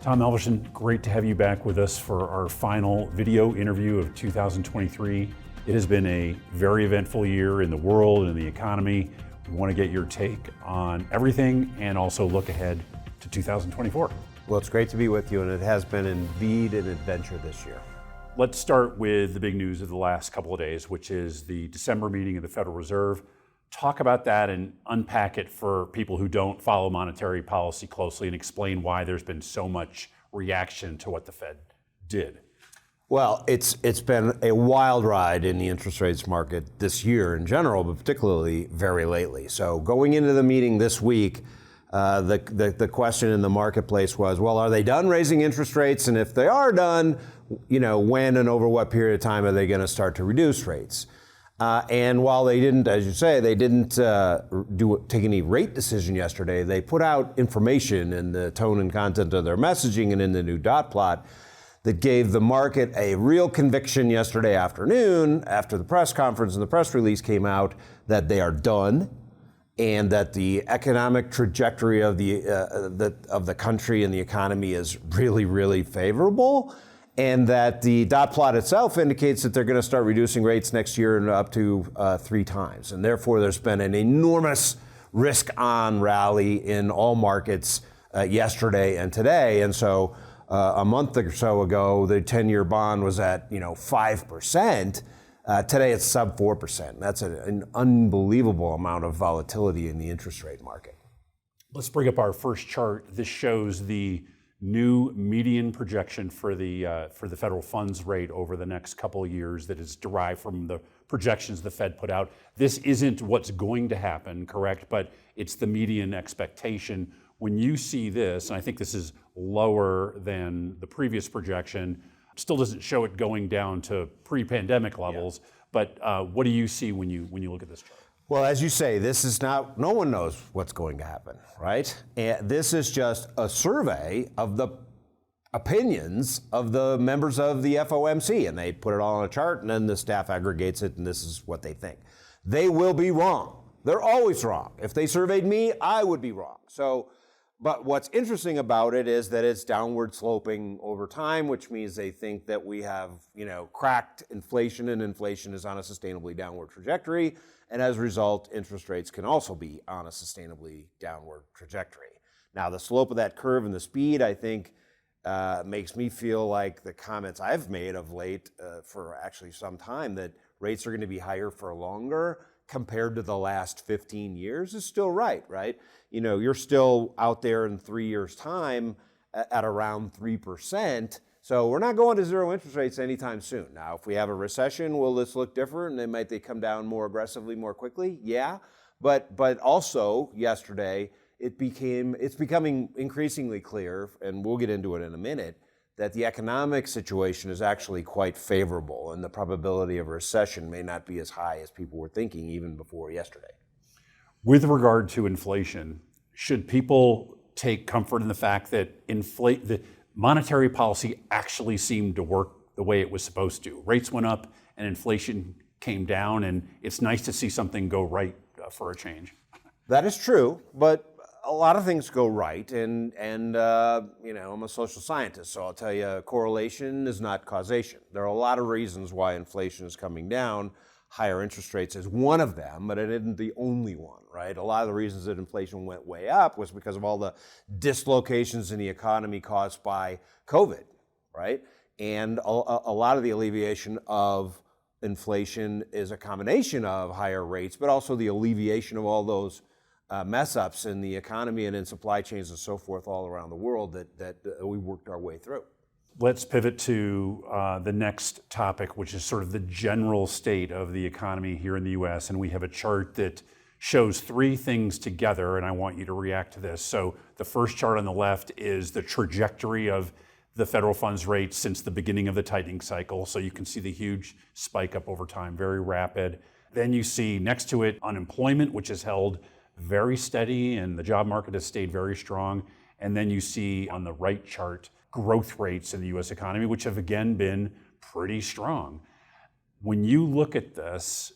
Tom Halverson, great to have you back with us for our final video interview of 2023. It has been a very eventful year in the world and the economy. We want to get your take on everything and also look ahead to 2024. Well, it's great to be with you, and it has been indeed an adventure this year. Let's start with the big news of the last couple of days, which is the December meeting of the Federal Reserve. Talk about that and unpack it for people who don't follow monetary policy closely and explain why there's been so much reaction to what the Fed did. Well, it's been a wild ride in the interest rates market this year in general, but particularly very lately. So going into the meeting this week, the question in the marketplace was, well, are they done raising interest rates? And if they are done, when and over what period of time are they going to start to reduce rates? And while they didn't, as you say, they didn't take any rate decision yesterday, they put out information in the tone and content of their messaging and in the new dot plot that gave the market a real conviction yesterday afternoon after the press conference and the press release came out that they are done and that the economic trajectory of the country and the economy is really, really favorable. And that the dot plot itself indicates that they're going to start reducing rates next year and up to 3 times. And therefore, there's been an enormous risk-on rally in all markets yesterday and today. And so a month or so ago, the 10-year bond was at 5%. Today, it's sub 4%. That's an unbelievable amount of volatility in the interest rate market. Let's bring up our first chart. This shows the new median projection for the federal funds rate over the next couple of years that is derived from the projections the Fed put out. This isn't what's going to happen, correct? But it's the median expectation. When you see this, and I think this is lower than the previous projection, still doesn't show it going down to pre-pandemic levels. Yeah. But what do you see when you look at this chart? Well, as you say, this is not, no one knows what's going to happen, right? And this is just a survey of the opinions of the members of the FOMC, and they put it all on a chart, and then the staff aggregates it, and this is what they think. They will be wrong. They're always wrong. If they surveyed me, I would be wrong. But what's interesting about it is that it's downward sloping over time, which means they think that we have, cracked inflation, and inflation is on a sustainably downward trajectory. And as a result, interest rates can also be on a sustainably downward trajectory. Now, the slope of that curve and the speed, I think, makes me feel like the comments I've made of late for actually some time that rates are going to be higher for longer compared to the last 15 years is still right? You're still out there in 3 years' time at around 3%. So we're not going to zero interest rates anytime soon. Now, if we have a recession, will this look different? And they come down more aggressively, more quickly? Yeah. But also yesterday, it's becoming increasingly clear, and we'll get into it in a minute, that the economic situation is actually quite favorable, and the probability of a recession may not be as high as people were thinking even before yesterday. With regard to inflation, should people take comfort in the fact that the monetary policy actually seemed to work the way it was supposed to? Rates went up and inflation came down, and it's nice to see something go right for a change. That is true, but a lot of things go right, and I'm a social scientist, so I'll tell you, correlation is not causation. There are a lot of reasons why inflation is coming down. Higher interest rates is one of them, but it isn't the only one, right? A lot of the reasons that inflation went way up was because of all the dislocations in the economy caused by COVID, right? And a lot of the alleviation of inflation is a combination of higher rates, but also the alleviation of all those mess ups in the economy and in supply chains and so forth all around the world that we worked our way through. Let's pivot to the next topic, which is sort of the general state of the economy here in the U.S. And we have a chart that shows 3 things together, and I want you to react to this. So the first chart on the left is the trajectory of the federal funds rate since the beginning of the tightening cycle. So you can see the huge spike up over time, very rapid. Then you see next to it unemployment, which has held very steady, and the job market has stayed very strong. And then you see on the right chart growth rates in the U.S. economy, which have again been pretty strong. When you look at this,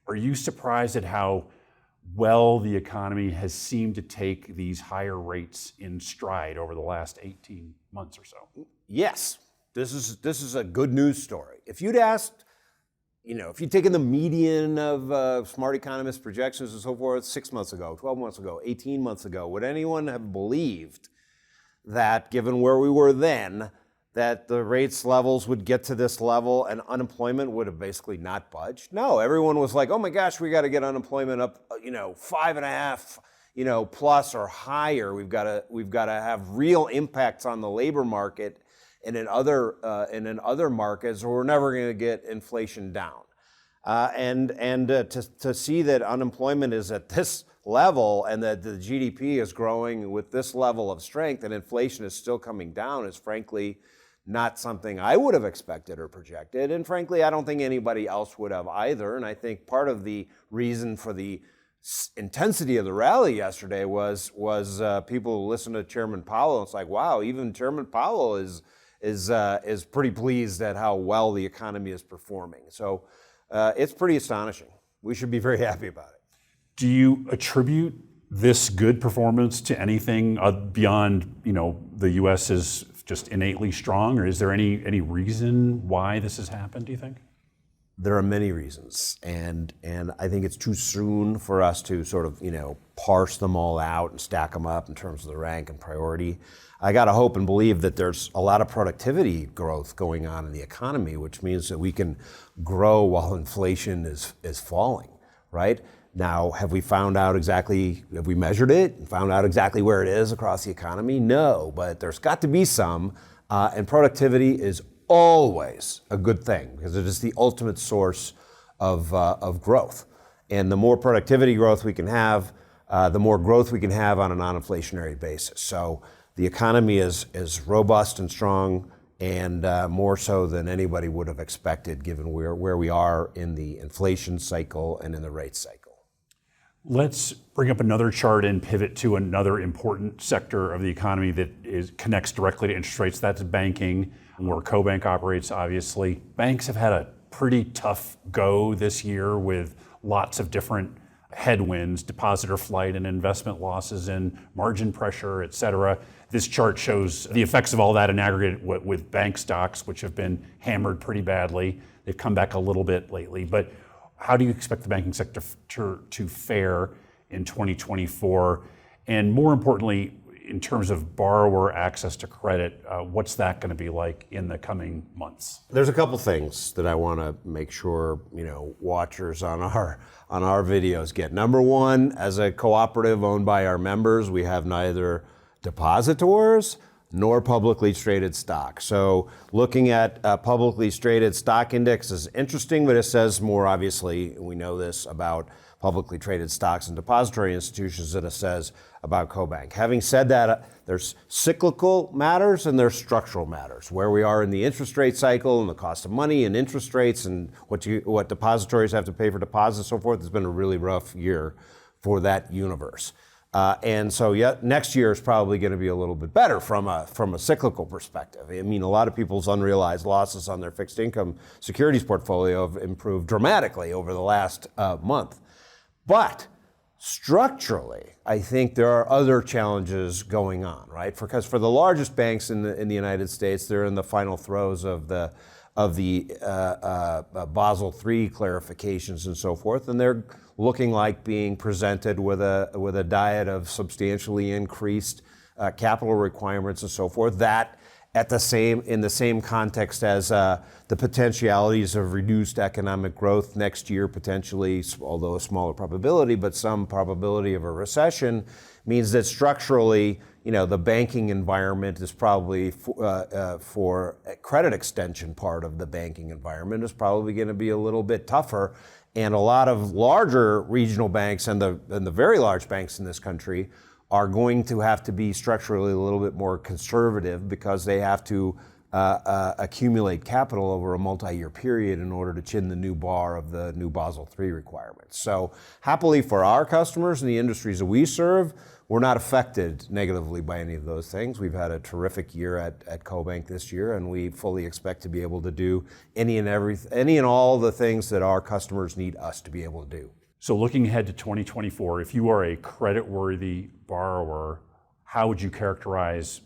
are you surprised at how well the economy has seemed to take these higher rates in stride over the last 18 months or so. Yes, this is a good news story. If you'd asked, if you'd taken the median of smart economist projections and so forth 6 months ago, 12 months ago, 18 months ago, would anyone have believed that, given where we were then, that the rates levels would get to this level and unemployment would have basically not budged? No, everyone was like, oh my gosh, we got to get unemployment up, 5.5, plus or higher. We've got to have real impacts on the labor market and in other markets, or we're never going to get inflation down. To see that unemployment is at this level and that the GDP is growing with this level of strength and inflation is still coming down is frankly not something I would have expected or projected. And frankly, I don't think anybody else would have either. And I think part of the reason for the intensity of the rally yesterday was people who listened to Chairman Powell. It's like, wow, even Chairman Powell is pretty pleased at how well the economy is performing. So it's pretty astonishing. We should be very happy about it. Do you attribute this good performance to anything beyond, the U.S. is just innately strong, or is there any reason why this has happened, do you think? There are many reasons, and I think it's too soon for us to sort of, parse them all out and stack them up in terms of the rank and priority. I got to hope and believe that there's a lot of productivity growth going on in the economy, which means that we can grow while inflation is falling, right? Now, have we measured it and found out exactly where it is across the economy? No, but there's got to be some, and productivity is always a good thing because it is the ultimate source of growth. And the more productivity growth we can have, the more growth we can have on a non-inflationary basis. So the economy is robust and strong, and more so than anybody would have expected given where we are in the inflation cycle and in the rate cycle. Let's bring up another chart and pivot to another important sector of the economy that connects directly to interest rates. That's banking, where CoBank operates, obviously. Banks have had a pretty tough go this year with lots of different headwinds, depositor flight and investment losses and margin pressure, et cetera. This chart shows the effects of all that in aggregate with bank stocks, which have been hammered pretty badly. They've come back a little bit lately, but how do you expect the banking sector to fare in 2024? And more importantly, in terms of borrower access to credit, what's that going to be like in the coming months? There's a couple things that I want to make sure watchers on our videos get. Number one, as a cooperative owned by our members, we have neither depositors nor publicly traded stock. So looking at publicly traded stock index is interesting, but it says more, obviously, we know this about publicly traded stocks and depository institutions than it says about CoBank. Having said that, there's cyclical matters and there's structural matters. Where we are in the interest rate cycle and the cost of money and interest rates and what depositories have to pay for deposits and so forth has been a really rough year for that universe. And so next year is probably going to be a little bit better from a cyclical perspective. I mean, a lot of people's unrealized losses on their fixed income securities portfolio have improved dramatically over the last month. But structurally, I think there are other challenges going on, right? Because for the largest banks in the United States, they're in the final throes of the Basel III clarifications and so forth, and they're looking like being presented with a diet of substantially increased capital requirements and so forth. That in the same context as the potentialities of reduced economic growth next year, potentially, although a smaller probability, but some probability of a recession, means that structurally, the banking environment is probably for a credit extension part of the banking environment is probably going to be a little bit tougher. And a lot of larger regional banks and the very large banks in this country are going to have to be structurally a little bit more conservative because they have to accumulate capital over a multi-year period in order to chin the new bar of the new Basel III requirements. So happily for our customers and the industries that we serve, we're not affected negatively by any of those things. We've had a terrific year at CoBank this year, and we fully expect to be able to do any and all the things that our customers need us to be able to do. So looking ahead to 2024, if you are a creditworthy borrower, how would you characterize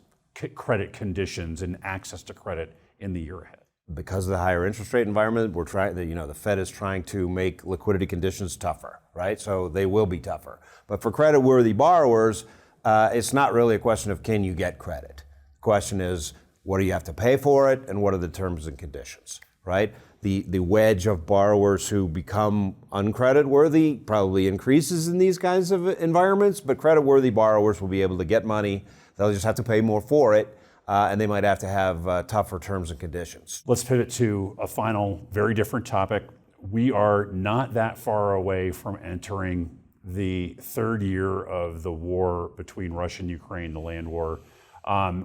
credit conditions and access to credit in the year ahead? Because of the higher interest rate environment, the Fed is trying to make liquidity conditions tougher, right? So they will be tougher. But for credit-worthy borrowers, it's not really a question of can you get credit. The question is, what do you have to pay for it, and what are the terms and conditions, right? The wedge of borrowers who become uncreditworthy probably increases in these kinds of environments, but creditworthy borrowers will be able to get money. They'll just have to pay more for it. And they might have to have tougher terms and conditions. Let's pivot to a final, very different topic. We are not that far away from entering the third year of the war between Russia and Ukraine, the land war,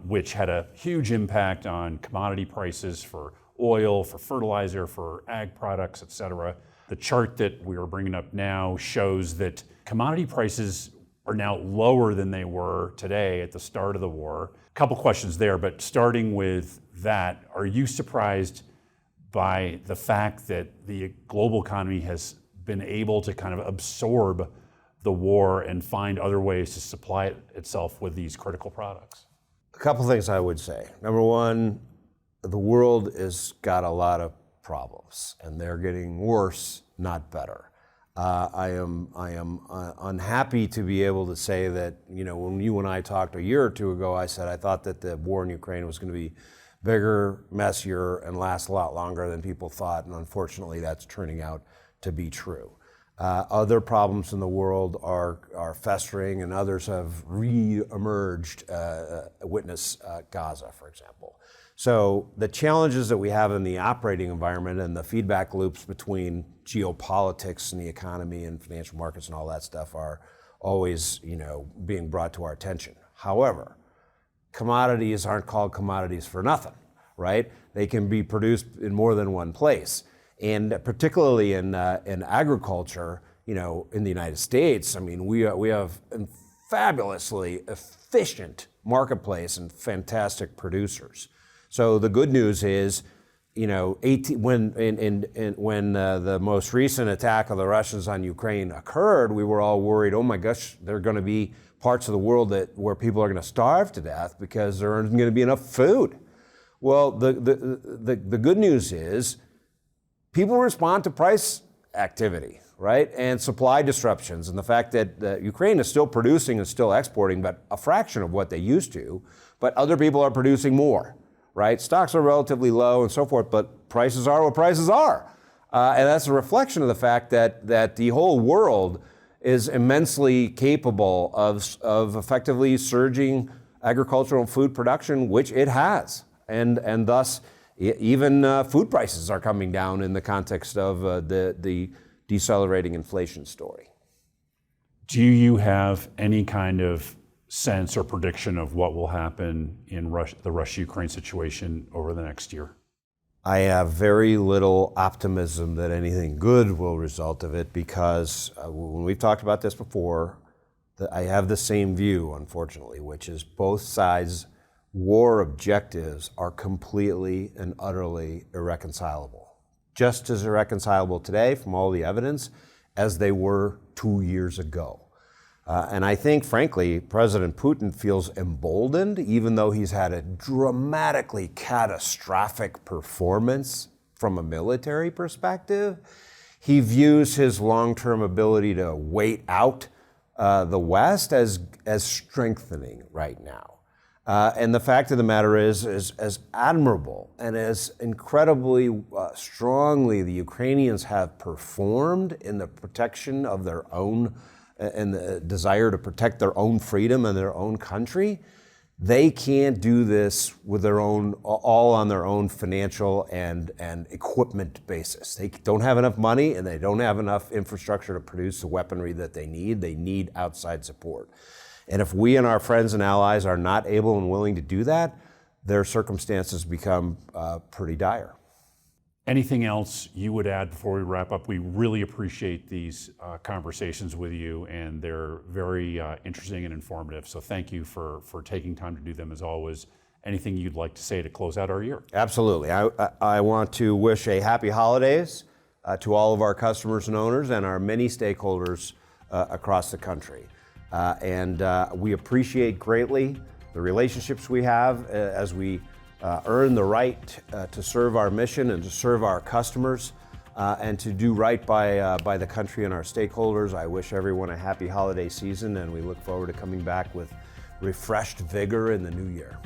which had a huge impact on commodity prices for oil, for fertilizer, for ag products, et cetera. The chart that we are bringing up now shows that commodity prices are now lower than they were today at the start of the war. Couple questions there, but starting with that, are you surprised by the fact that the global economy has been able to kind of absorb the war and find other ways to supply itself with these critical products? A couple things I would say. Number one, the world has got a lot of problems, and they're getting worse, not better. I am unhappy to be able to say that, when you and I talked a year or two ago, I said I thought that the war in Ukraine was going to be bigger, messier, and last a lot longer than people thought, and unfortunately that's turning out to be true. Other problems in the world are festering, and others have re-emerged. Witness Gaza, for example. So the challenges that we have in the operating environment and the feedback loops between geopolitics and the economy and financial markets and all that stuff are always, being brought to our attention. However, commodities aren't called commodities for nothing, right? They can be produced in more than one place. And particularly in agriculture, in the United States, we have a fabulously efficient marketplace and fantastic producers. So the good news is, when the most recent attack of the Russians on Ukraine occurred, we were all worried, oh my gosh, there are going to be parts of the world where people are going to starve to death because there isn't going to be enough food. Well, the good news is people respond to price activity, right? And supply disruptions, and the fact that Ukraine is still producing and still exporting, but a fraction of what they used to, but other people are producing more. Right? Stocks are relatively low and so forth, but prices are what prices are. And that's a reflection of the fact that the whole world is immensely capable of effectively surging agricultural and food production, which it has. And thus, even food prices are coming down in the context of the decelerating inflation story. Do you have any kind of sense or prediction of what will happen in the Russia-Ukraine situation over the next year? I have very little optimism that anything good will result of it because when we've talked about this before, I have the same view, unfortunately, which is both sides' war objectives are completely and utterly irreconcilable. Just as irreconcilable today from all the evidence as they were 2 years ago. And I think, frankly, President Putin feels emboldened, even though he's had a dramatically catastrophic performance from a military perspective. He views his long-term ability to wait out the West as strengthening right now. And the fact of the matter is as admirable and as incredibly strongly the Ukrainians have performed in the protection of their own and the desire to protect their own freedom and their own country, they can't do this with their own, all on their own financial and equipment basis. They don't have enough money and they don't have enough infrastructure to produce the weaponry that they need. They need outside support. And if we and our friends and allies are not able and willing to do that, their circumstances become pretty dire. Anything else you would add before we wrap up? We really appreciate these conversations with you, and they're very interesting and informative. So thank you for taking time to do them as always. Anything you'd like to say to close out our year? Absolutely. I want to wish a happy holidays to all of our customers and owners and our many stakeholders across the country. And we appreciate greatly the relationships we have as we earn the right to serve our mission and to serve our customers and to do right by the country and our stakeholders. I wish everyone a happy holiday season, and we look forward to coming back with refreshed vigor in the new year.